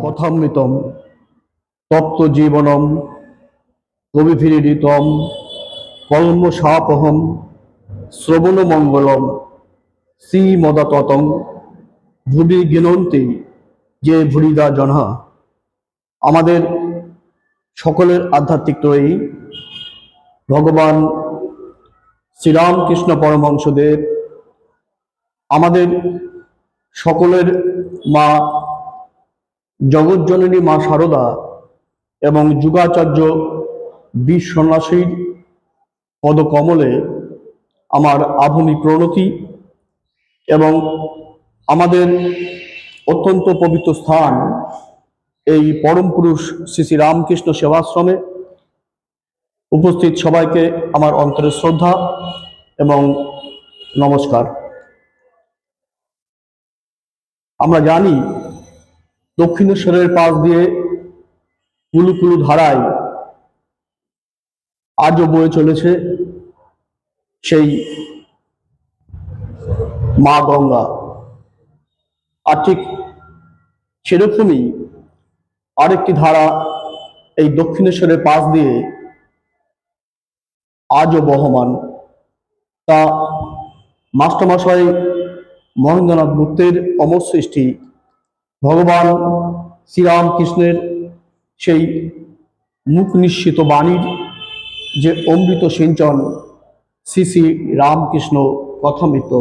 কথামৃতম তপ্ত জীবনম কবিভিরিতম কলমশাপহম শ্রবণমঙ্গলম শ্রীমদততং ভুবি গিনন্তি যে ভুরিদা জনহা। আমাদের সকলের আধ্যাত্মিক ত্রয়ী ভগবান শ্রীরামকৃষ্ণ পরমহংসদেব, আমাদের সকলের মা জগজ্জননী মা শারদা এবং যুগাচার্য বীর সন্ন্যাসীর পদকমলে আমার আভূমি প্রণতি এবং আমাদের অত্যন্ত পবিত্র স্থান এই পরম পুরুষ শ্রী শ্রী রামকৃষ্ণ সেবাশ্রমে উপস্থিত সবাইকে আমার অন্তরের শ্রদ্ধা এবং নমস্কার। আমরা জানি দক্ষিণেশ্বরের পাশ দিয়ে কুলু কুলু ধারায় আজও বয়ে চলেছে সেই মা গঙ্গা। আর ঠিক সেরকমই আরেকটি ধারা এই দক্ষিণেশ্বরের পাশ দিয়ে আজও বহমান। তা মাস্টারমশাই মহেন্দ্রনাথ গুপ্তের অমর সৃষ্টি ভগবান শ্রীরামকৃষ্ণের সেই মুখ নিঃসৃত বাণীর যে অমৃত সিঞ্চন শ্রী শ্রী রামকৃষ্ণ কথামৃত,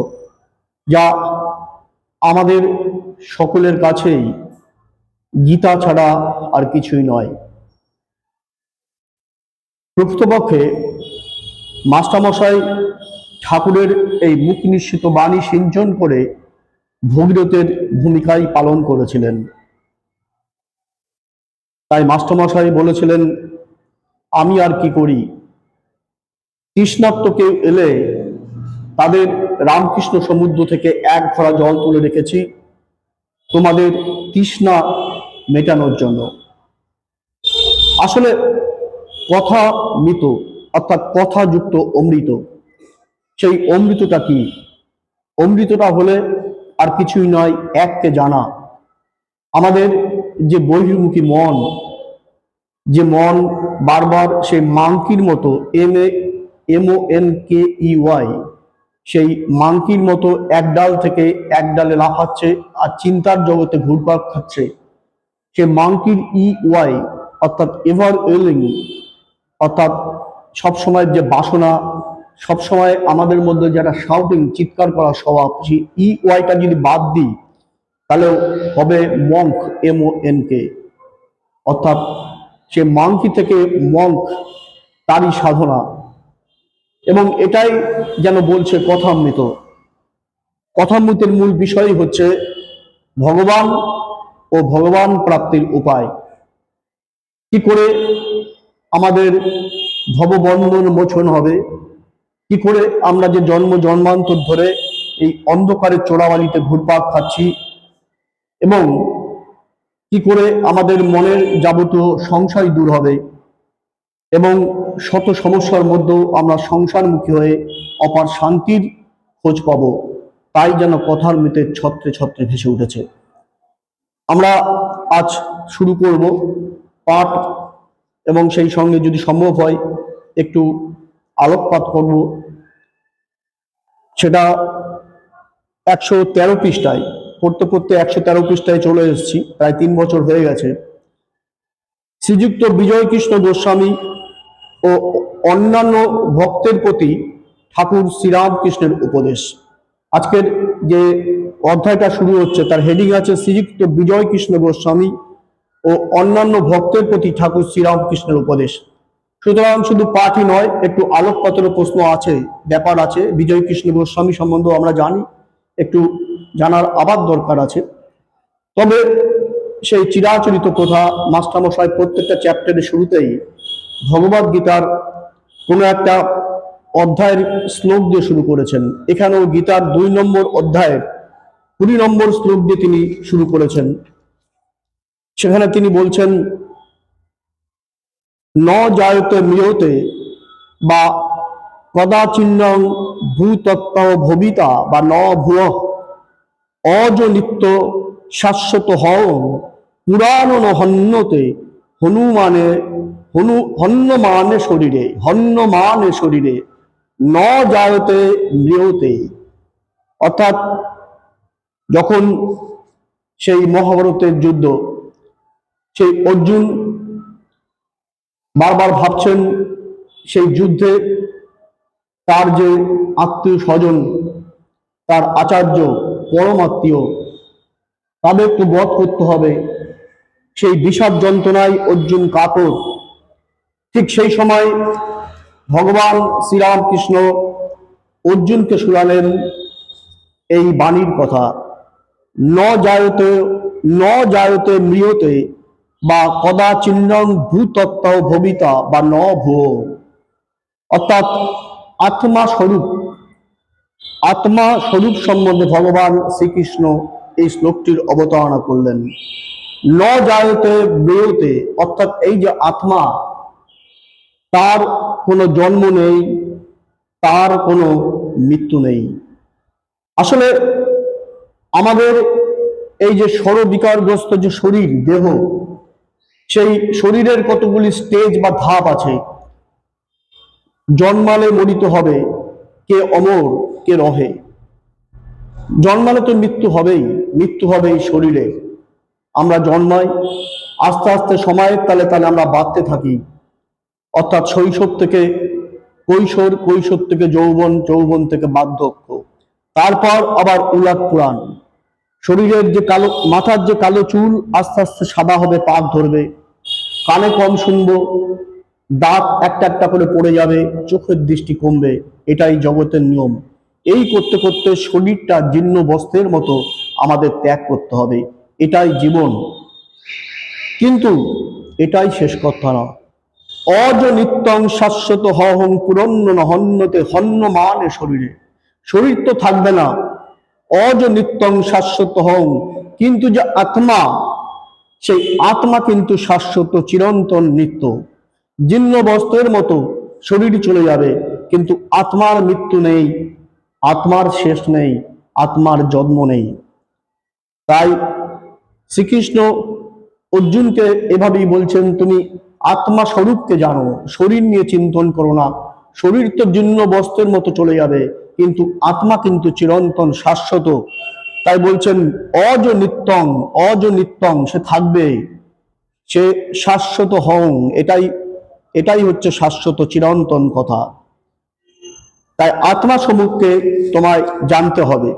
যা আমাদের সকলের কাছেই গীতা ছাড়া আর কিছুই নয়। প্রকৃতপক্ষে মাস্টারমশাই ঠাকুরের এই মুখ নিঃসৃত বাণী সিঞ্চন করে ভগীরথের ভূমিকাই পালন করেছিলেন। তাই মাস্টারমশাই বলেছিলেন, আমি আর কি করি, তৃষ্ণার্ত কেউ এলে তাদের রামকৃষ্ণ সমুদ্র থেকে এক ভরা জল তুলে রেখেছি তোমাদের তৃষ্ণা মেটানোর জন্য। আসলে কথা মৃত, অর্থাৎ কথাযুক্ত অমৃত। সেই অমৃতটা কি? অমৃতটা হলে আর কিছুই নয়, এককে জানা। আমাদের যে বহির্মুখী মন, যে মন বারবার সেই মাংকির মতো MONKEY সেই মাংকির মতো এক ডাল থেকে এক ডালে লাফাচ্ছে আর চিন্তার জগতে ঘুরপাক খাচ্ছে, সে মাংকির EY অর্থাৎ এভার ওয়েলিং, অর্থাৎ সবসময় যে বাসনা, সবসময় আমাদের মধ্যে যারা শাউটিং চিৎকার করা স্বভাব, সেই EYটা যদি বাদ দিই তাহলে হবে মঙ্ক MONK, অর্থাৎ সে মাংকি থেকে মঙ্ক, তারই সাধনা। এবং এটাই যেন বলছে কথামৃত। কথামৃতের মূল বিষয় হচ্ছে ভগবান ও ভগবান প্রাপ্তির উপায়। কি করে আমাদের ভববন্ধন মোচন হবে, কি করে আমরা যে জন্মান্তর ধরে এই অন্ধকারের চোরাবালিতে ঘুরপাক খাচ্ছি, এবং কি করে আমাদের মনের যাবতীয় সংশয় দূর হবে এবং শত সমস্যার মধ্যেও আমরা সংসারমুখী হয়ে অপার শান্তির খোঁজ পাবো, তাই যেন কথার মৃতের ছত্রে ছত্রে ভেসে উঠেছে। আমরা আজ শুরু করব পাঠ, এবং সেই সঙ্গে যদি সম্ভব হয় একটু আলোকপাত করব। সেটা 113 পৃষ্ঠায়, পড়তে পড়তে 113 পৃষ্ঠায় চলে এসেছি, প্রায় 3 বছর হয়ে গেছে। শ্রীযুক্ত বিজয়কৃষ্ণ গোস্বামী ও অন্যান্য ভক্তের প্রতি ঠাকুর শ্রীরামকৃষ্ণের উপদেশ। আজকের যে অধ্যায়টা শুরু হচ্ছে তার হেডিং আছে শ্রীযুক্ত বিজয়কৃষ্ণ গোস্বামী ও অন্যান্য ভক্তের প্রতি ঠাকুর শ্রীরামকৃষ্ণের উপদেশ। সুতরাং শুধু পাঠই নয়, একটু আলোকপাতেরও প্রশ্ন আছে, ব্যাপার আছে। বিজয়কৃষ্ণ গোস্বামী সম্বন্ধে আমরা জানি, একটু জানার আবার দরকার আছে। তবে সেই চিরাচরিত কথা, মাস্টারমশাই প্রত্যেকটা চ্যাপ্টারের শুরুতেই ভগবদ গীতার কোনো একটা অধ্যায়ের শ্লোক দিয়ে শুরু করেছেন। এখানেও গীতার 2 নম্বর অধ্যায়ের 20 নম্বর শ্লোক দিয়ে তিনি শুরু করেছেন। সেখানে তিনি বলছেন, ন জায়তে মিয়তে বা কদাচিন্নং ভূতত্ত্ব ভবিতা বা ন ভুয় অজ নিত্য শাশ্বত হও পুরাণ হন্যতে হনুমানে হন্যমানে শরীরে, হন্যমানে শরীরে ন জায়তে মৃয়তে। অর্থাৎ যখন সেই মহাভারতের যুদ্ধ, সেই অর্জুন বারবার ভাবছেন সেই যুদ্ধে তার যে আত্মীয় স্বজন, তার আচার্য, পরম আত্মীয়, তাদেরকে বধ করতে হবে, সেই বিষাদ যন্ত্রণায় অর্জুন কাতর। ঠিক সেই সময় ভগবান শ্রীরামকৃষ্ণ অর্জুনকে শোনালেন এই বাণীর কথা, ন জায়তে ন জায়তে মৃয়তে বা কদাচিন্নং ভূতত্ত্ব ভবিতা বা ন ভুয়ো। অর্থাৎ আত্মা স্বরূপ, আত্মা স্বরূপ সম্বন্ধে ভগবান শ্রীকৃষ্ণ এই শ্লোকটির অবতারণা করলেন। ন জায়তে মৃয়তে, অর্থাৎ এই যে আত্মা, তার কোনো জন্ম নেই, তার কোনো মৃত্যু নেই। আসলে আমাদের এই যে ষড়বিকারগ্রস্ত যে শরীর, দেহ, সেই শরীরের কতগুলি স্টেজ বা ধাপ আছে। জন্মালে মরিতে হবে, কে অমর কে রহে। জন্মালে তো মৃত্যু হবেই, মৃত্যু হবে এই শরীরে। আমরা জন্মাই, আস্তে আস্তে সময়ের তালে তালে আমরা বাড়তে থাকি। অর্থাৎ শৈশব থেকে কৈশোর, কৈশোর থেকে যৌবন, যৌবন থেকে বার্ধক্য, তারপর আবার উলাট পুরাণ। শরীরের যে কালো, মাথার যে কালো চুল আস্তে আস্তে সাদা হবে, পাক ধরবে, কানে কম শুনবো, দাঁত একটা একটা করে পড়ে যাবে, চোখের দৃষ্টি কমবে। এটাই জগতের নিয়ম। এই করতে করতে শরীরটা জীর্ণ বস্ত্রের মতো আমাদের ত্যাগ করতে হবে। এটাই জীবন। কিন্তু এটাই শেষ কথা না। অজ নিত্যং শাশ্বত হহং পুরন্ন হন্যতে হন্যমানে শরীরে। শরীর তো থাকবে না, অজ নিত্যং শাশ্বত হং, কিন্তু যে আত্মা, সেই আত্মা কিন্তু শাশ্বত, চিরন্তন, নিত্য। জীর্ণ বস্ত্রের মতো শরীর চলে যাবে, কিন্তু আত্মার মৃত্যু নেই, আত্মার শেষ নেই, আত্মার জন্ম নেই। তাই শ্রীকৃষ্ণ অর্জুনকে এভাবেই বলছেন, তুমি আত্মা স্বরূপকে জানো, শরীর নিয়ে চিন্তন করো না। শরীর তো জীর্ণ বস্ত্রের মতো চলে যাবে, কিন্তু আত্মা কিন্তু চিরন্তন, শাশ্বত। তাই বলছেন অজ নিত্যং, অজ নিত্যং, সে থাকবে, সে শাশ্বত হং। এটাই এটাই হচ্ছে শাশ্বত, চিরন্তন কথা। তাই আত্মা সম্মুখে তোমায় জানতে হবে।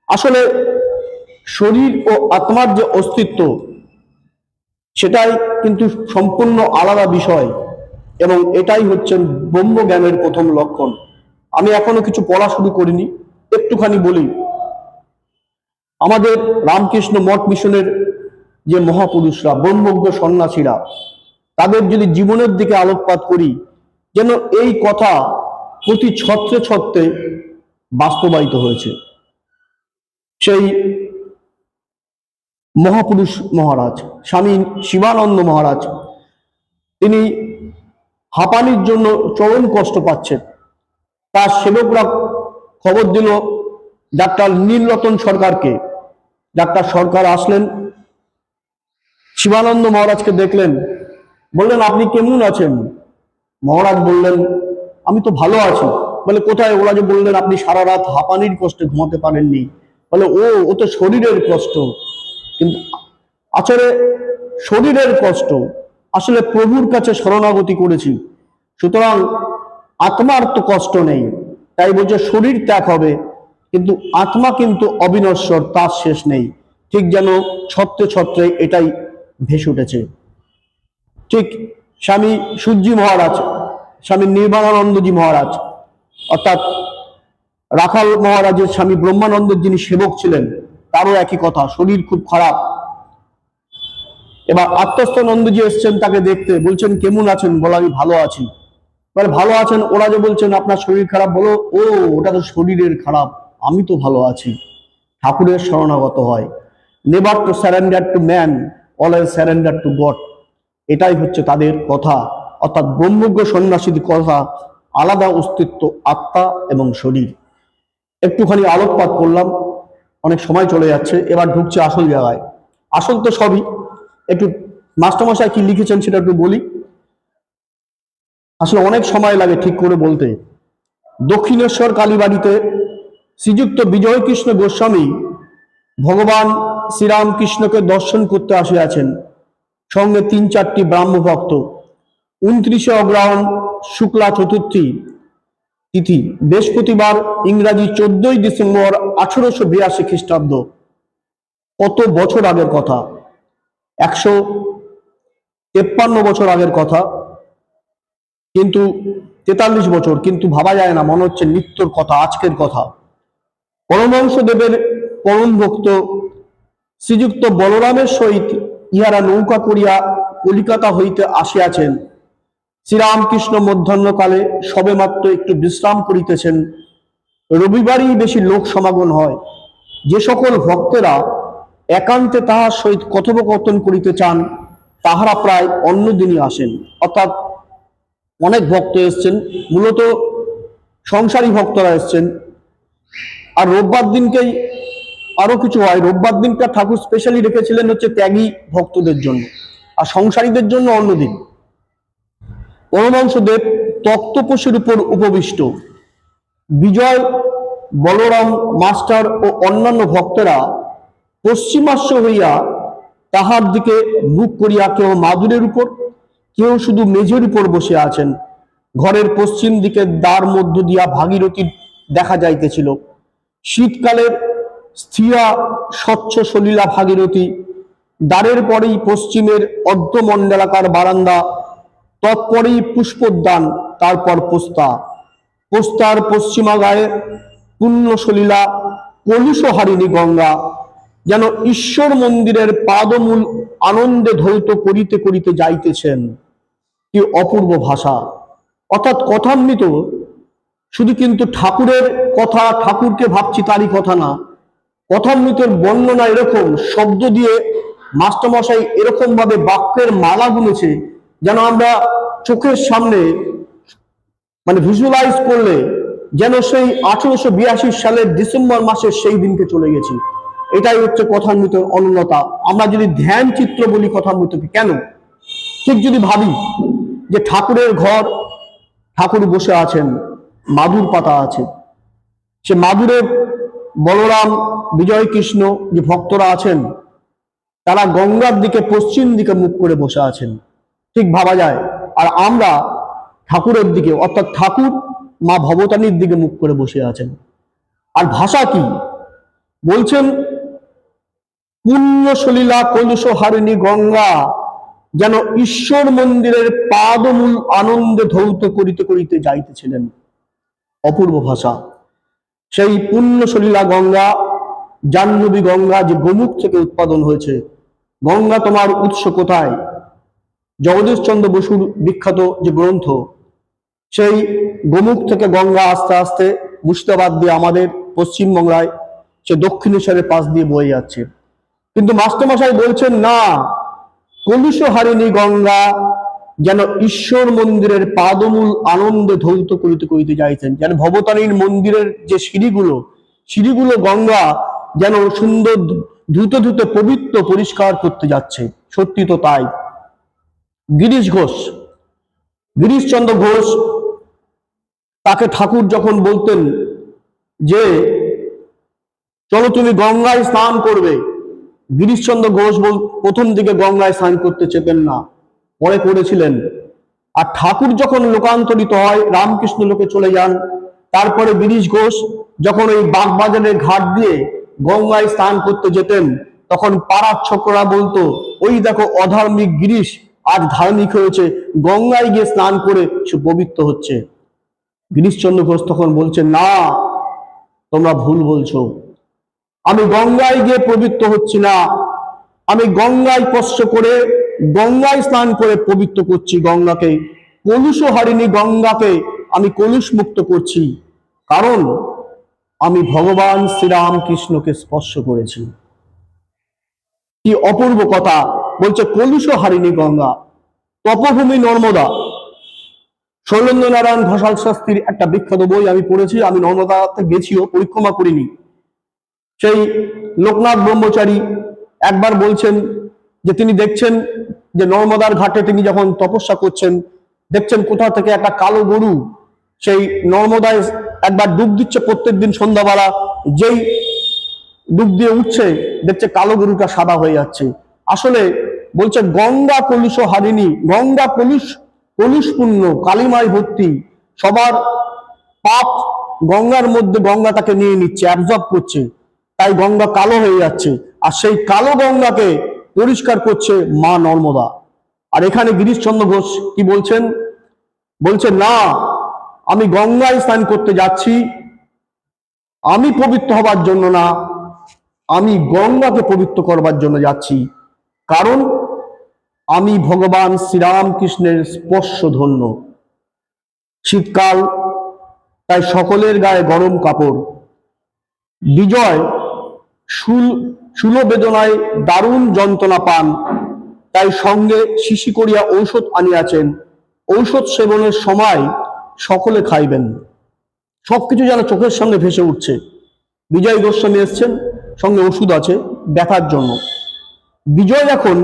আসলে শরীর ও আত্মার যে অস্তিত্ব, সেটাই কিন্তু সম্পূর্ণ আলাদা বিষয়, এবং এটাই হচ্ছে ব্রহ্মজ্ঞানের প্রথম লক্ষণ। আমি এখনো কিছু পড়া শুরু করিনি, একটুখানি বলি। আমাদের রামকৃষ্ণ মঠ মিশনের যে মহাপুরুষরা, ব্রহ্মজ্ঞ সন্ন্যাসীরা, তাদের যদি জীবনের দিকে আলোকপাত করি, যেন এই কথা প্রতি ছত্রে ছত্রে বাস্তবায়িত হয়েছে। সেই মহাপুরুষ মহারাজ স্বামী শিবানন্দ মহারাজ, তিনি হাঁপানির জন্য চরম কষ্ট পাচ্ছেন। তার সেবকরা খবর দিল ডাক্তার নীলরতন সরকারকে। ডাক্তার সরকার আসলেন, শিবানন্দ মহারাজকে দেখলেন, বললেন আপনি কেমন আছেন? মহারাজ বললেন আমি তো ভালো আছি। বলে কোথায়? ওরা যে বললেন আপনি সারা রাত হাঁপানির কষ্টে ঘুমাতে পারেননি। বলে ও তো শরীরের কষ্ট। কিন্তু আসলে শরীরের কষ্ট, আসলে প্রভুর কাছে শরণাগতি করেছি, সুতরাং আত্মার তো কষ্ট নেই। তাই বলছে শরীর ত্যাগ হবে, কিন্তু আত্মা কিন্তু অবিনশ্বর, তার শেষ নেই। ঠিক যেন ছত্রে ছত্রে এটাই ভেসে উঠেছে। ঠিক স্বামী সূর্যি মহারাজ, স্বামী নির্বাণানন্দজি মহারাজ, অর্থাৎ রাখাল মহারাজের স্বামী ব্রহ্মানন্দের যিনি সেবক ছিলেন, তারও একই কথা, শরীর খুব খারাপ। এবার আত্মস্থনন্দজি এসছেন তাকে দেখতে, বলছেন কেমন আছেন? বলে আমি ভালো আছি। বলে ভালো আছেন, ওরা যে বলছেন আপনার শরীর খারাপ, বলো ওটা তো শরীরের খারাপ, আমি তো ভালো আছি। ঠাকুরের শরণাগত হয়। Never to surrender to man, always surrender two god. এটাই হচ্ছে তাদের কথা। অর্থাৎ ব্রহ্মজ্ঞ সন্ন্যাসীর কথা, আলাদা অস্তিত্ব আত্মা এবং শরীর। একটুখানি আলোকপাত করলাম, অনেক সময় চলে যাচ্ছে, এবার ঢুকছে আসল জায়গায়। আসল তো সবই, একটু মাস্টারমশাই কি লিখেছেন সেটা একটু বলি, আসলে অনেক সময় লাগে ঠিক করে বলতে। দক্ষিণেশ্বর কালীবাড়িতে শ্রীযুক্ত বিজয় কৃষ্ণ গোস্বামী ভগবান শ্রীরামকৃষ্ণকে দর্শন করতে আসিয়াছেন, সঙ্গে 3-4টি ব্রাহ্মভক্ত। 29শে অগ্রহায়ণ শুক্লা চতুর্থী তিথি বৃহস্পতিবার, ইংরাজি 14ই ডিসেম্বর 1882 খ্রিস্টাব্দ। কত বছর আগের কথা, 153 বছর আগের কথা, কিন্তু 43 বছর, কিন্তু ভাবা যায় না, মনে হচ্ছে নিত্যর কথা, আজকের কথা। পরমহংসদেবের পরম ভক্ত শ্রীযুক্ত বলরামের সহিত ইহারা নৌকা করিয়া কলিকাতা হইতে আসিয়াছেন। শ্রীরামকৃষ্ণ মধ্যাহ্নকালে সবেমাত্র একটু বিশ্রাম করিতেছেন। রবিবারই বেশি লোক সমাগম হয়। যে সকল ভক্তেরা একান্তে তাহার সহিত কথোপকথন করিতে চান তাহারা প্রায় অন্য দিনই আসেন। অর্থাৎ অনেক ভক্ত এসছেন, মূলত সংসারী ভক্তরা এসছেন। আর রোববার দিনকেই আরো কিছু হয়, রোববার দিনটা ঠাকুর স্পেশালি রেখেছিলেন হচ্ছে ত্যাগী ভক্তদের জন্য, আর সংসারীদের জন্য অন্যদিন। পরমহংসদেব তক্তপোষের উপর উপবিষ্ট। বিজয়, বলরাম মাস্টার ও অন্যান্য ভক্তেরা পশ্চিমাস্য হইয়া তাহার দিকে মুখ করিয়া কেউ মাদুরের উপর, কেউ শুধু মেঝের উপর বসে আছেন। ঘরের পশ্চিম দিকে দ্বার মধ্য দিয়া ভাগীরথী দেখা যাইতেছিল। শীতকালের স্থিরা স্বচ্ছ সলিলা ভাগীরথী। দ্বারের পরেই পশ্চিমের অর্ধমণ্ডলাকার বারান্দা, তৎপরেই পুষ্পোদ্যান, তারপর পোস্তা। পোস্তার পশ্চিমা গায়ে পূর্ণ সলিলা কলুষহারিণী গঙ্গা যেন ঈশ্বর মন্দিরের পাদমূল আনন্দে ধৌত করিতে করিতে যাইতেছেন। কি অপূর্ব ভাষা! অর্থাৎ কথামৃত শুধু কিন্তু ঠাকুরের কথা, ঠাকুরকে ভাবছি তারই কথা না, কথামৃতের বর্ণনা এরকম শব্দ দিয়ে মাস্টারমশাই এরকম ভাবে বাক্যের মালা বুনেছে যেন আমরা চোখের সামনে মানে ভিজুয়ালাইজ করলে যেন সেই 1882 সালের ডিসেম্বর মাসের সেই দিনকে চলে গেছি। এটাই হচ্ছে কথামৃতের অনন্যতা। আমরা যদি ধ্যান চিত্র বলি কথামৃতকে, কেন? ঠিক যদি ভাবি যে ঠাকুরের ঘর, ঠাকুর বসে আছেন, মাদুর পাতা আছে, সে মাদুরে বলরাম, বিজয় কৃষ্ণ যে ভক্তরা আছেন তারা গঙ্গার দিকে পশ্চিম দিকে মুখ করে বসে আছেন, ঠিক ভাবা যায়। আর আমরা ঠাকুরের দিকে, অর্থাৎ ঠাকুর মা ভবতানীর দিকে মুখ করে বসে আছেন। আর ভাষা কি বলছেন? পুণ্য সলিলা কলুষ হারিণী গঙ্গা যেন ঈশ্বর মন্দিরের পাদমূল আনন্দে ধৌত করিতে করিতে যাইতেছিলেন। অপূর্ব ভাষা। সেই পুণ্য সলিলা গঙ্গা, জাহ্নবী গঙ্গা যে গোমুখ থেকে উৎপাদন হয়েছে। গঙ্গা তোমার উৎস কোথায়? জগদীশচন্দ্র বসুর বিখ্যাত যে গ্রন্থ, সেই গোমুখ থেকে গঙ্গা আস্তে আস্তে মুর্শিদাবাদ দিয়ে আমাদের পশ্চিমবাংলায় সে দক্ষিণেশ্বরের পাশ দিয়ে বয়ে যাচ্ছে। কিন্তু মাস্টারমশাই বলছেন না, কলুষ হারিণী গঙ্গা যেন ঈশ্বর মন্দিরের পাদমূল আনন্দে ধৌত করিতে করিতে যাইছেন। যেন ভবতারিণীর মন্দিরের যে সিঁড়িগুলো গঙ্গা যেন সুন্দর ধুতে ধুতে পবিত্র পরিষ্কার করতে যাচ্ছে। সত্যি তো তাই। গিরিশচন্দ্র ঘোষ, তাকে ঠাকুর যখন বলতেন যে চলো তুমি গঙ্গায় স্নান করবে, গিরিশচন্দ্র ঘোষ প্রথম দিকে গঙ্গায় স্নান করতে চেতেন না, পরে করেছিলেন। আর ঠাকুর যখন লোকান্তরিত হয়, রামকৃষ্ণ লোকে চলে যান, তারপরে গিরিশ ঘোষ যখন ওই বাগবাজারের ঘাট দিয়ে গঙ্গায় স্নান করতে যেতেন, তখন পাড়ার ছোকরা বলতো, ওই দেখো অধার্মিক গিরিশ আজ ধার্মিক হয়েছে, গঙ্গায় গিয়ে স্নান করে সে পবিত্র হচ্ছে। গিরিশচন্দ্র ঘোষ তখন বলছে, না, তোমরা ভুল বলছো। আমি গঙ্গায় গিয়ে পবিত্র হচ্ছি না, আমি গঙ্গায় স্পর্শ করে, গঙ্গায় স্নান করে পবিত্র করছি গঙ্গাকে। কলুষ হারিণী গঙ্গাকে আমি কলুষ মুক্ত করছি, কারণ আমি ভগবান শ্রীরামকৃষ্ণকে স্পর্শ করেছি। কি অপূর্ব কথা! বলছে কলুষ হারিণী গঙ্গা। তপভূমি নর্মদা, শৈলেন্দ্রনারায়ণ ঘোষাল শাস্ত্রীর একটা বিখ্যাত বই আমি পড়েছি, আমি নর্মদাতে গেছিও, পরিক্রমা করিনি। সেই লোকনাথ ব্রহ্মচারী একবার বলছেন যে তিনি দেখছেন যে নর্মদার ঘাটে তিনি যখন তপস্যা করছেন, দেখছেন কোথা থেকে একটা কালো গরু সেই নর্মদায় একবার ডুব দিচ্ছে প্রত্যেকদিন সন্ধ্যাবেলা। যেই ডুব দিয়ে উঠছে দেখছে কালো গরুটা সাদা হয়ে যাচ্ছে। আসলে বলছে গঙ্গা কলুষ হারিণী, গঙ্গা কলুষপূর্ণ, কালিমায় ভর্তি, সবার পাপ গঙ্গার মধ্যে গঙ্গা তাকে নিয়ে নিচ্ছে, অ্যাবজর্ব করছে, তাই গঙ্গা কালো হয়ে যাচ্ছে। আর সেই কালো গঙ্গাকে পরিষ্কার করছে মা নর্মদা। আর এখানে গিরিশচন্দ্র ঘোষ কি বলছেন? বলছে না, আমি গঙ্গায় স্নান করতে যাচ্ছি, আমি পবিত্র হবার জন্য না, আমি গঙ্গাকে পবিত্র করবার জন্য যাচ্ছি। কারণ আমি ভগবান শ্রীরামকৃষ্ণের স্পর্শধন্য। শীতকাল, তাই সকলের গায়ে গরম কাপড়। বিজয় শূল বেদনায় দারুণ যন্ত্রণা পান, তাই সঙ্গে শিশি করিয়া ঔষধ আনিয়াছেন। ঔষধ সেবনের সময় সকলে খাইবেন। সবকিছু যেন চোখের সামনে ভেসে উঠছে। বিজয় গোস্বামী এসছেন, সঙ্গে ওষুধ আছে ব্যথার জন্য। বিজয় এখন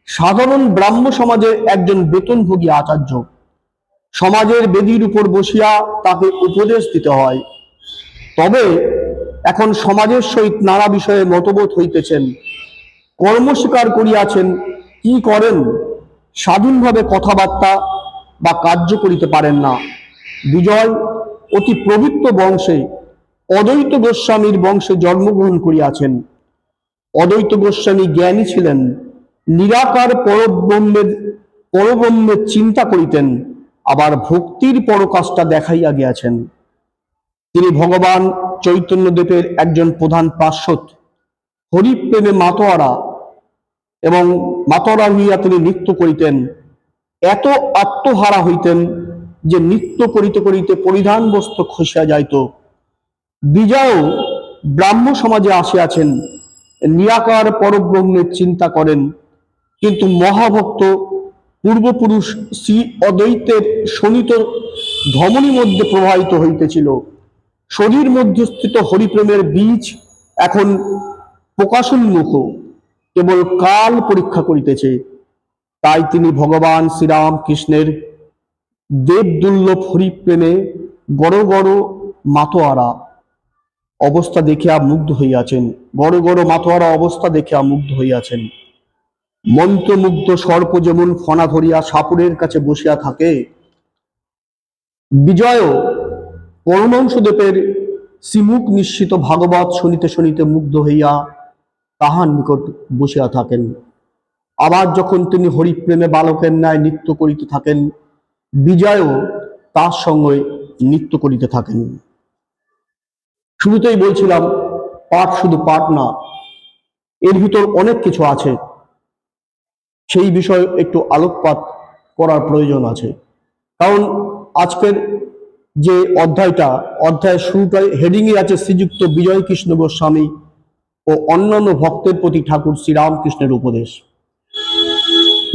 সাধারণ ব্রাহ্ম সমাজের একজন বেতনভোগী আচার্য। সমাজের বেদির উপর বসিয়া তাকে উপদেশ দিতে হয়। তবে এখন সমাজের সহিত নানা বিষয়ে মতবোধ হইতেছেন, কর্ম স্বীকার করিয়াছেন, কি করেন, স্বাধীনভাবে কথাবার্তা বা কার্য করিতে পারেন না। বিজয় অতি পবিত্র বংশে অদ্বৈত গোস্বামীর বংশে জন্মগ্রহণ করিয়াছেন। অদ্বৈত গোস্বামী জ্ঞানী ছিলেন, নিরাকার পরব্রহ্মের চিন্তা করিতেন, আবার ভক্তির পরকাষ্ঠা দেখাইয়া গিয়াছেন। তিনি ভগবান চৈতন্যদেবের একজন প্রধান পার্শ্বদ। হরিপ্রেমে মাতোয়ারা এবং মাতোয়ারা হইয়া তিনি নৃত্য করিতেন। এত আত্মহারা হইতেন যে নৃত্য করিতে করিতে পরিধান বস্ত্র খসিয়া যাইত। বিজয়ও ব্রাহ্ম সমাজে আসিয়াছেন, নিরাকার পরব্রহ্মের চিন্তা করেন, কিন্তু মহাভক্ত পূর্বপুরুষ শ্রী অদ্বৈতের শোণিত ধমনী মধ্যে প্রবাহিত হইতেছিল। শরীর মধ্যস্থিত হরিপ্রেমের বীজ এখন প্রকাশোন্মুখ, কেবল কাল পরীক্ষা করিতেছে। তাই তিনি ভগবান শ্রীরামকৃষ্ণের দেবদুর্লভ হরিপ্রেমে গড় গড় মাতোয়ারা অবস্থা দেখিয়া মুগ্ধ হইয়াছেন। গড় গড় মাতোয়ারা অবস্থা দেখিয়া মুগ্ধ হইয়াছেন। মন্ত্রমুগ্ধ সর্প যেমন ফনা ধরিয়া সাপুরের কাছে বসিয়া থাকে, বিজয়ও পরমহংসদেবের শ্রীমুখ নিশ্চিত ভাগবত শুনিতে শুনিতে মুগ্ধ হইয়া তাহার নিকট বসিয়া থাকেন। আবার যখন তিনি হরিপ্রেমে বালকের ন্যায় নৃত্য করিতে থাকেন, বিজয়ও তার সঙ্গে নৃত্য করিতে থাকেন। শুরুতেই বলছিলাম পাঠ শুধু পাঠ না, এর ভিতর অনেক কিছু আছে, সেই বিষয়ে একটু আলোকপাত করার প্রয়োজন আছে। কারণ আজকের যে অধ্যায়ের শুরুটাই হেডিংয়ে আছে শ্রীযুক্ত বিজয় কৃষ্ণ গোস্বামী ও অন্যান্য ভক্তের প্রতি ঠাকুর শ্রীরামকৃষ্ণের উপদেশ।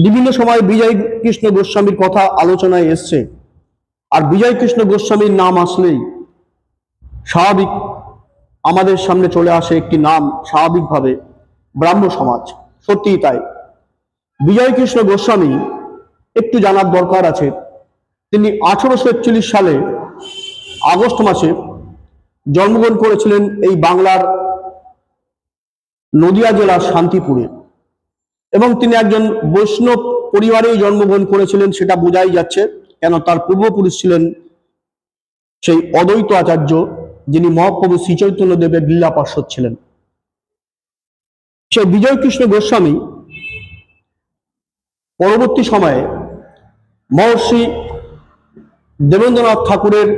বিভিন্ন সময় বিজয় কৃষ্ণ গোস্বামীর কথা আলোচনায় এসছে, আর বিজয় কৃষ্ণ গোস্বামীর নাম আসলেই স্বাভাবিক আমাদের সামনে চলে আসে একটি নাম, স্বাভাবিকভাবে ব্রাহ্ম সমাজ। সত্যিই তাই। বিজয় কৃষ্ণ গোস্বামী একটু জানার দরকার আছে। তিনি 1841 সালে আগস্ট মাসে জন্মগ্রহণ করেছিলেন এই বাংলার নদিয়া জেলার শান্তিপুরে, এবং তিনি একজন বৈষ্ণব পরিবারেই জন্মগ্রহণ করেছিলেন, সেটা বোঝাই যাচ্ছে, কেন তার পূর্বপুরুষ ছিলেন সেই অদ্বৈত আচার্য, যিনি মহাপ্রভু শ্রী চৈতন্য দেবের লীলা পার্ষদ ছিলেন। সেই বিজয় কৃষ্ণ গোস্বামী পরবর্তী সময়ে মহর্ষি দেবেন্দ্রনাথ ঠাকুরের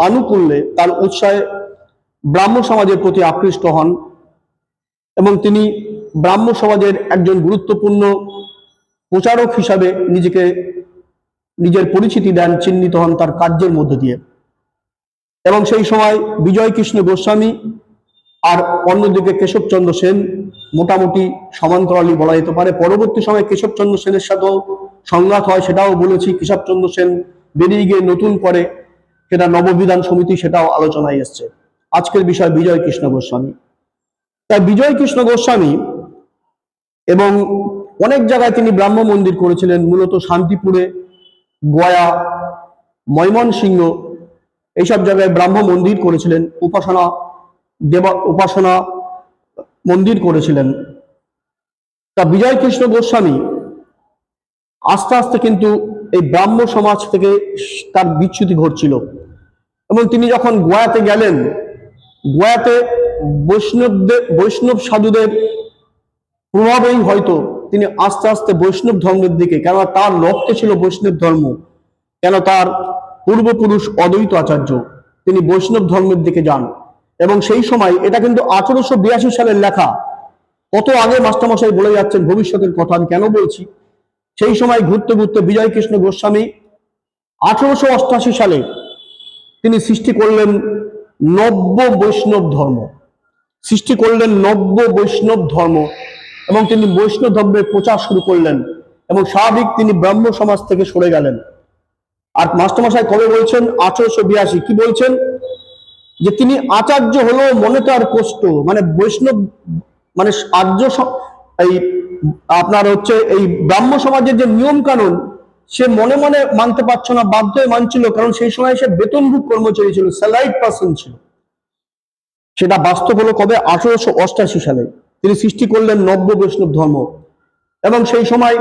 আনুকূল্যে তার উৎসাহে ব্রাহ্ম সমাজের প্রতি আকৃষ্ট হন, এবং তিনি ব্রাহ্ম সমাজের একজন গুরুত্বপূর্ণ প্রচারক হিসাবে নিজের পরিচিতি দেন, চিহ্নিত হন তার কার্যের মধ্যে দিয়ে। এবং সেই সময় বিজয় কৃষ্ণ গোস্বামী আর অন্যদিকে কেশবচন্দ্র সেন মোটামুটি সমান্তরালি বলা যেতে পারে। পরবর্তী সময় কেশবচন্দ্র সেনের সাথেও সংঘাত হয়, সেটাও বলেছি। কেশবচন্দ্র সেন বেরিয়ে গিয়ে নতুন করে সেটা নববিধান সমিতি, সেটাও আলোচনায় এসছে। আজকের বিষয় বিজয় কৃষ্ণ গোস্বামী। তাই বিজয় কৃষ্ণ গোস্বামী এবং অনেক জায়গায় তিনি ব্রাহ্ম মন্দির করেছিলেন, মূলত শান্তিপুরে, গয়া, ময়মনসিংহ এইসব জায়গায় ব্রাহ্ম মন্দির করেছিলেন, উপাসনা মন্দির করেছিলেন। তা বিজয় কৃষ্ণ গোস্বামী আস্তে আস্তে কিন্তু এই ব্রাহ্ম সমাজ থেকে তার বিচ্যুতি ঘটছিল, এবং তিনি যখন গোয়াতে গেলেন, গোয়াতে বৈষ্ণব সাধুদের প্রভাবেই হয়তো তিনি আস্তে আস্তে বৈষ্ণব ধর্মের দিকে, কেন তার রক্তে ছিল বৈষ্ণব ধর্ম, কেন তার পূর্বপুরুষ অদ্বৈত আচার্য, তিনি বৈষ্ণব ধর্মের দিকে যান। এবং সেই সময়, এটা কিন্তু 1882 সালের লেখা, কত আগে মাস্টারমশাই বলে যাচ্ছেন ভবিষ্যতের কথা। আমি কেন বলছি, সেই সময় ঘুরতে ঘুরতে বিজয় কৃষ্ণ গোস্বামী 1888 সালে তিনি সৃষ্টি করলেন নব্য বৈষ্ণব ধর্ম, এবং তিনি বৈষ্ণব ধর্মের প্রচার শুরু করলেন, এবং স্বাভাবিক তিনি ব্রাহ্ম সমাজ থেকে সরে গেলেন। আর মাস্টারমশাই কবে বলছেন? 1882। কি বলছেন? যে তিনি আচার্য হলেও মনে তার কষ্ট, মানে বৈষ্ণব, মানে এই আপনার হচ্ছে এই ব্রাহ্ম সমাজের যে নিয়ম কানুন, সে মনে মনে মানতে পারছে না, বাধ্য হয়ে মানছিল, কারণ সেই সময় সে বেতনভুক কর্মচারী ছিল, স্যালারিড পার্সন ছিল। সেটা বাস্তব হলো কবে? 1888 সালে তিনি সৃষ্টি করলেন নব্য বৈষ্ণব ধর্ম। এবং সেই সময়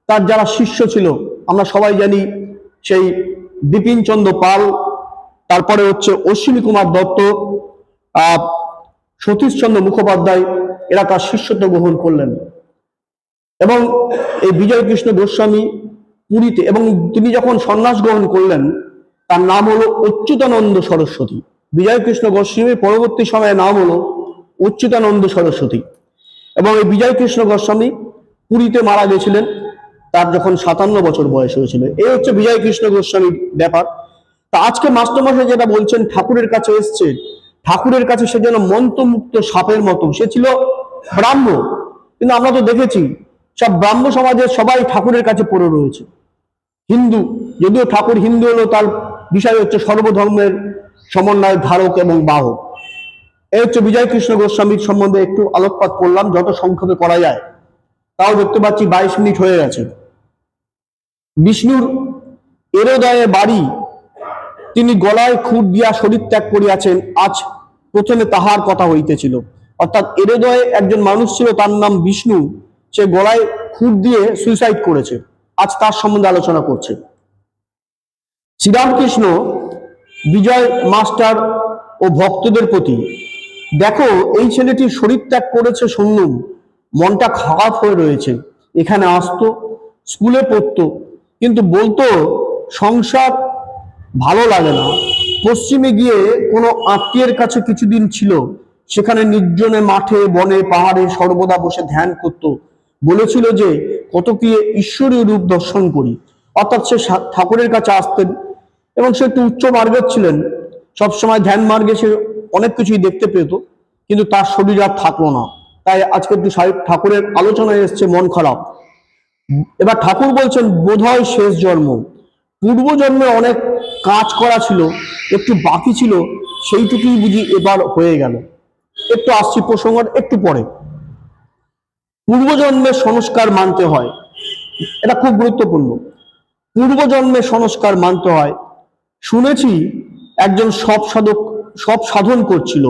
তার যারা শিষ্য ছিল, আমরা সবাই জানি, সেই বিপিন চন্দ্র পাল, তারপরে হচ্ছে অশ্বিনী কুমার দত্ত, সতীশচন্দ্র মুখোপাধ্যায়, এরা তার শিষ্যত্ব গ্রহণ করলেন। এবং এই বিজয় কৃষ্ণ গোস্বামী পুরীতে, এবং তিনি যখন সন্ন্যাস গ্রহণ করলেন, তার নাম হলো অচ্যুতানন্দ সরস্বতী। বিজয় কৃষ্ণ গোস্বামীর পরবর্তী সময়ে নাম হলো অচ্যুতানন্দ সরস্বতী। এবং এই বিজয় কৃষ্ণ গোস্বামী পুরীতে মারা গেছিলেন, তার যখন 57 বছর বয়স হয়েছিল। এই হচ্ছে বিজয় কৃষ্ণ গোস্বামীর ব্যাপার। তা আজকে মাস্টারমশাই যেটা বলছেন, ঠাকুরের কাছে এসছে, ঠাকুরের কাছে সে যেন মন্ত্রমুক্ত সাপের মতো, সে ছিল ব্রাহ্ম, কিন্তু আমরা তো দেখেছি সব ব্রাহ্ম সমাজের সবাই ঠাকুরের কাছে পড়ে রয়েছে। হিন্দু, যদিও ঠাকুর হিন্দু হলো, তার বিষয় হচ্ছে সর্বধর্মের সমন্বয় ধারক এবং বাহক। এই হচ্ছে বিজয় কৃষ্ণ গোস্বামীর সম্বন্ধে একটু আলোকপাত করলাম, যত সংক্ষেপে করা যায়। তাও দেখতে পাচ্ছি 22 মিনিট হয়ে গেছে। বিষ্ণুর এরোদয়ে বাড়ি, তিনি গলায় খুঁট দিয়া শরীর ত্যাগ করিয়াছেন, আজ প্রথমে তাহার কথা হইতেছিল। অর্থাৎ এরোদয়ে একজন মানুষ ছিল, তার নাম বিষ্ণু, সে গলায় খুঁট দিয়ে সুইসাইড করেছে, আজ তার সম্বন্ধে আলোচনা করছে। শ্রীরামকৃষ্ণ বিজয় মাস্টার ও ভক্তদের প্রতি, দেখো এই ছেলেটি শরীর ত্যাগ করেছে শুনলুম, মনটা খারাপ হয়ে রয়েছে, এখানে আসতো, স্কুলে পড়তো, কিন্তু বলতো সংসার ভালো লাগে না। পশ্চিমে গিয়ে কোনো আত্মীয়ের কাছে কিছুদিন ছিল, সেখানে নির্জনে মাঠে বনে পাহাড়ে সর্বদা বসে ধ্যান করত, বলেছিল যে কত কি ঈশ্বরীয় রূপ দর্শন করি। অর্থাৎ সে ঠাকুরের কাছে আসতেন, এবং সে একটু উচ্চ মার্গের ছিলেন, সবসময় ধ্যান মার্গে সে অনেক কিছুই দেখতে পেত, কিন্তু তার শরীর আর থাকলো না। তাই আজকে একটু ঠাকুরের আলোচনায় এসছে, মন খারাপ। এবার ঠাকুর বলছেন বোধহয় শেষ জন্ম, পূর্বজন্মে অনেক কাজ করা ছিল, একটু বাকি ছিল, সেইটুকুই বুঝি এবার হয়ে গেল। একটু আসছি প্রসঙ্গ একটু পরে। পূর্বজন্মের সংস্কার মানতে হয়, এটা খুব গুরুত্বপূর্ণ। পূর্বজন্মের সংস্কার মানতে হয়। শুনেছি একজন সব সাধন করছিল,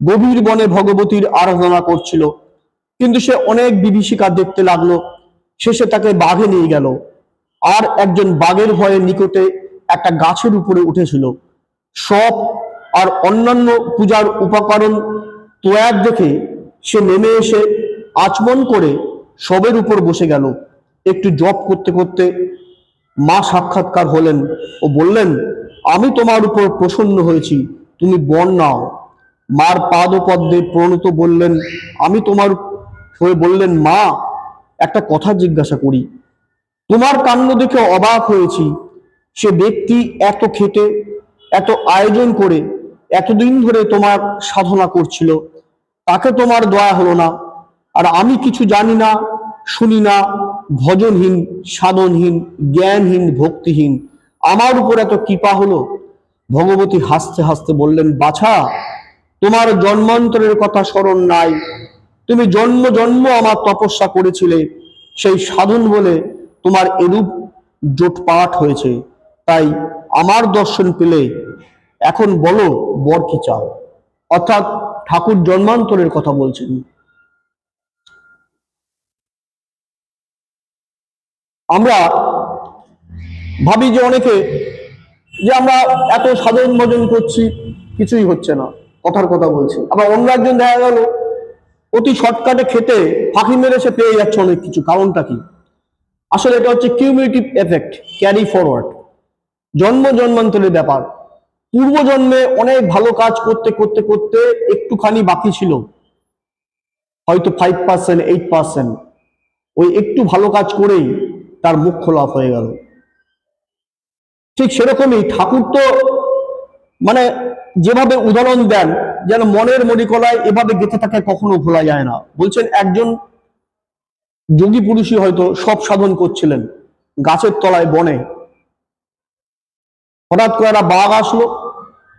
গভীর বনে ভগবতীর আরাধনা করছিল, কিন্তু সে অনেক বিভীষিকা দেখতে লাগলো, শেষে তাকে বাঘে নিয়ে গেল। আর একজন বাঘের ভয়ে নিকটে একটা গাছের উপরে উঠেছিল। সব আর অন্যান্য পূজার উপকরণ তৈয়ার দেখে সে নেমে এসে আচমন করে সবের উপর বসে গেল। একটু জপ করতে করতে মা সাক্ষাৎকার হলেন ও বললেন, আমি তোমার উপর প্রসন্ন হয়েছি, তুমি বর নাও। মার পাদপদ্মে প্রণত বললেন, আমি তোমার হয়ে বললেন, মা একটা কথা জিজ্ঞাসা করি, তোমার কাণ্ড দেখে অবাক হয়েছি। সে ব্যক্তি এত খেটে, এত আয়োজন করে এতদিন ধরে তোমার সাধনা করছিল, তাকে তোমার দয়া হলো না, আর আমি কিছু জানি না, শুনি না, ভজনহীন, সাধনহীন, জ্ঞানহীন, ভক্তিহীন, আমার উপর এত কৃপা হলো। ভগবতী হাসতে হাসতে বললেন, বাছা, তোমার জন্মান্তরের কথা স্মরণ নাই, তুমি জন্ম জন্ম আমার তপস্যা করেছিলে, সেই সাধন বলে তোমার এরূপ জোটপাট হয়েছে। তাই আমার দর্শন পেলে এখন বলো বর কি চাও। অর্থাৎ ঠাকুর জন্মান্তরের কথা বলছেন। আমরা ভাবি যে অনেকে যে আমরা এত সাধন ভজন করছি, কিছুই হচ্ছে না, কথার কথা বলছি। আবার অন্য একজন দেখা গেল অতি শর্টকাটে খেতে ফাঁকি মেরে সে পেয়ে যাচ্ছে অনেক কিছু। কারণটা কি? আসলে এটা হচ্ছে কিউমুলেটিভ এফেক্ট, ক্যারি ফরওয়ার্ড, জন্ম জন্মান্তরের ব্যাপার। পূর্ব জন্মে অনেক ভালো কাজ করতে করতে করতে একটুখানি বাকি ছিল, হয়তো 5%, 8%, ওই একটু ভালো কাজ করেই তার মোক্ষ লাভ হয়ে গেল। ঠিক সেরকমই ঠাকুর তো মানে যেভাবে উদাহরণ দেন, যেন মনের মণিকলায় এভাবে গেঁথে থাকে, কখনো ভোলা যায় না। বলছেন একজন যোগী পুরুষই হয়তো সব সাধন করছিলেন, গাছের তলায় বনে হঠাৎ করে একটা বাঘ আসলো,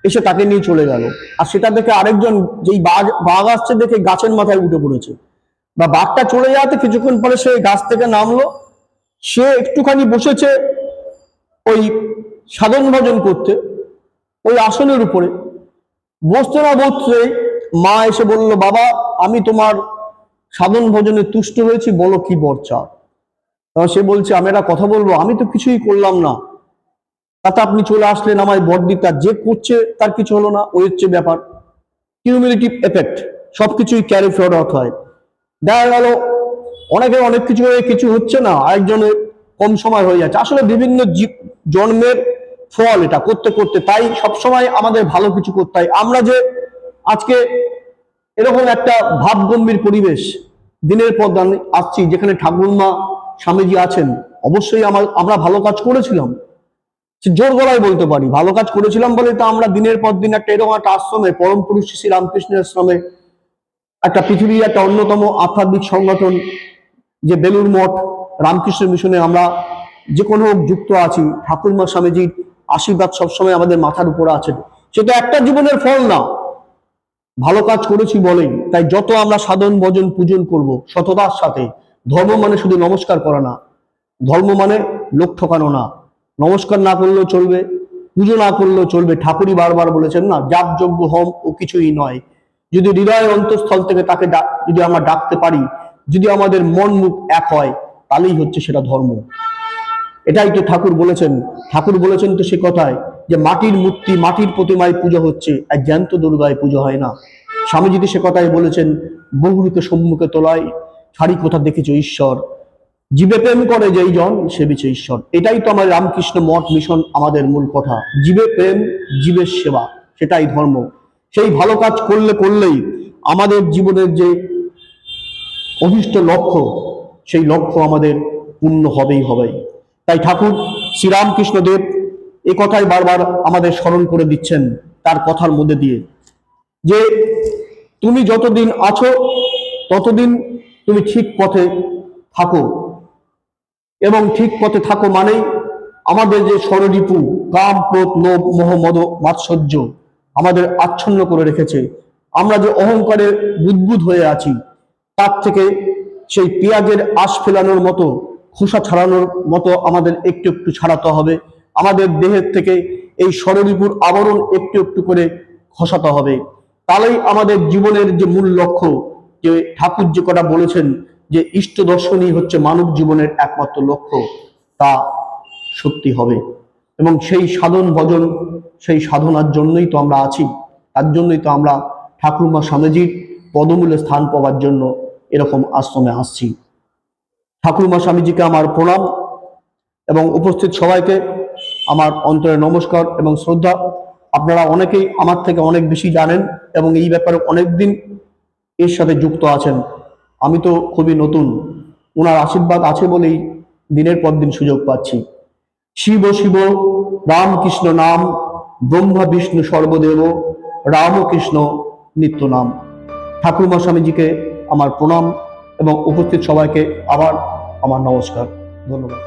এসে তাকে নিয়ে চলে গেল। আর সেটা দেখে আরেকজন, যেই বাঘ আসছে দেখে গাছের মাথায় উঠে পড়েছে, বা বাঘটা চলে যাওয়াতে কিছুক্ষণ পরে সে গাছ থেকে নামলো, সে একটুখানি বসেছে ওই সাধন ভজন করতে ওই আসনের উপরে। বসতে না বসতেই মা এসে বলল, বাবা আমি তোমার সাধন ভজনে তুষ্ট হয়েছি, বলো কি বর চাও। তখন সে বলছে, আমি একটা কথা বলবো, আমি তো কিছুই করলাম না, তাতে আপনি চলে আসলেন আমায় বর দিতে, আর যে করছে তার কিছু হলো না। ওই হচ্ছে ব্যাপার, কিউমুলেটিভ এফেক্ট, সবকিছুই ক্যারি ফরওয়ার্ড হয়। দেখা গেল অনেকে অনেক কিছু হয়ে কিছু হচ্ছে না, আরেকজনের কম সময় হয়ে যাচ্ছে। আসলে বিভিন্ন জন্মের ফল এটা করতে করতে। তাই সবসময় আমাদের ভালো কিছু করতে হয়। আমরা যে আজকে এরকম একটা ভাবগম্ভীর পরিবেশ দিনের পর দিন আসছি, যেখানে ঠাকুরমা স্বামীজি আছেন, অবশ্যই আমরা ভালো কাজ করেছিলাম, জোর গলায় বলতে পারি ভালো কাজ করেছিলাম বলে তো আমরা দিনের পর দিন একটা এরকম একটা আশ্রমে, পরম পুরুষ শ্রী রামকৃষ্ণের আশ্রমে, একটা পৃথিবীর একটা অন্যতম আধ্যাত্মিক সংগঠন যে বেলুর মঠ রামকৃষ্ণ মিশনে আমরা যে কোনো যুক্ত আছি। ঠাকুরমা স্বামীজির আশীর্বাদ সবসময় আমাদের মাথার উপরে আছে। সেটা একটা জীবনের ফল না, ভালো কাজ করেছি বলেই। তাই যত আমরা সাধন ভজন পূজন করব সততার সাথে। ধর্ম মানে শুধু নমস্কার করা না, ধর্ম মানে লোক ঠকানো না। নমস্কার না করলেও চলবে, পুজো না করলেও চলবে। ঠাকুরই বারবার বলেছেন না, জাপ যজ্ঞ হোম ও কিছুই নয়। যদি হৃদয়ের অন্তঃস্থল থেকে তাকে যদি আমরা ডাকতে পারি, যদি আমাদের মন মুখ এক হয়, তাহলেই হচ্ছে সেটা ধর্ম। এটাই তো ঠাকুর বলেছেন। ঠাকুর বলেছেন তো সে কথায় যে মাটির মূর্তি, মাটির প্রতিমায় পুজো হচ্ছে, এক জ্যান্ত দুর্গায় পুজো হয় না। স্বামীজি সে কথাই বলেছেন, বহুরূপে সম্মুখে তোলায় ছাড়ি কোথা দেখেছ ঈশ্বর, জীবে প্রেম করে যেই জন সে বিছে ঈশ্বর। এটাই তো আমার রামকৃষ্ণ মঠ মিশন, আমাদের মূল কথা, জীবে প্রেম, জীবের সেবা, সেটাই ধর্ম। সেই ভালো কাজ করলে করলেই আমাদের জীবনের যে অভিষ্ট লক্ষ্য, সেই লক্ষ্য আমাদের পূর্ণ হবেই হবেই। তাই ঠাকুর শ্রীরামকৃষ্ণ দেব এ কথাই বারবার আমাদের স্মরণ করে দিচ্ছেন তার কথার মধ্যে দিয়ে, যে তুমি যতদিন আছো ততদিন তুমি ঠিক পথে থাকো। এবং ঠিক পথে থাকো মানেই আমাদের যে ষড়রিপু কাম, ক্রোধ, লোভ, মোহ, মদ, মাৎসর্য আমাদের আচ্ছন্ন করে রেখেছে, আমরা যে অহংকারে বুদ্বুদ হয়ে আছি, তার থেকে সেই পেঁয়াজের আঁশ ফেলানোর মতো, খোসা ছাড়ানোর মতো আমাদের একটু একটু ছাড়াতে হবে। আমাদের দেহের থেকে এই ষড়রিপুর আবরণ একটু একটু করে খসাতে হবে। তাহলেই আমাদের জীবনের যে মূল লক্ষ্য, যে ঠাকুর যে কথা বলেছেন যে ইষ্ট দর্শনই হচ্ছে মানব জীবনের একমাত্র লক্ষ্য, তা সত্যি হবে। এবং সেই সাধন ভজন, সেই সাধনার জন্যই তো আমরা আছি। তার জন্যই তো আমরা ঠাকুরমা স্বামীজির পদমূলে স্থান পাওয়ার জন্য এরকম আশ্রমে আসছি। ঠাকুরমা স্বামীজিকে আমার প্রণাম, এবং উপস্থিত সবাইকে আমার অন্তরে নমস্কার এবং শ্রদ্ধা। আপনারা অনেকেই আমার থেকে অনেক বেশি জানেন এবং এই ব্যাপারে অনেকদিন এর সাথে যুক্ত আছেন। আমি তো খুবই নতুন, ওনার আশীর্বাদ আছে বলেই দিনের পর দিন সুযোগ পাচ্ছি। শিব শিব রামকৃষ্ণ নাম, ব্রহ্মা বিষ্ণু সর্বদেব, রামকৃষ্ণ নিত্য নাম। ঠাকুরমা স্বামীজিকে আমার প্রণাম এবং উপস্থিত সবাইকে আবার আমার নমস্কার, ধন্যবাদ।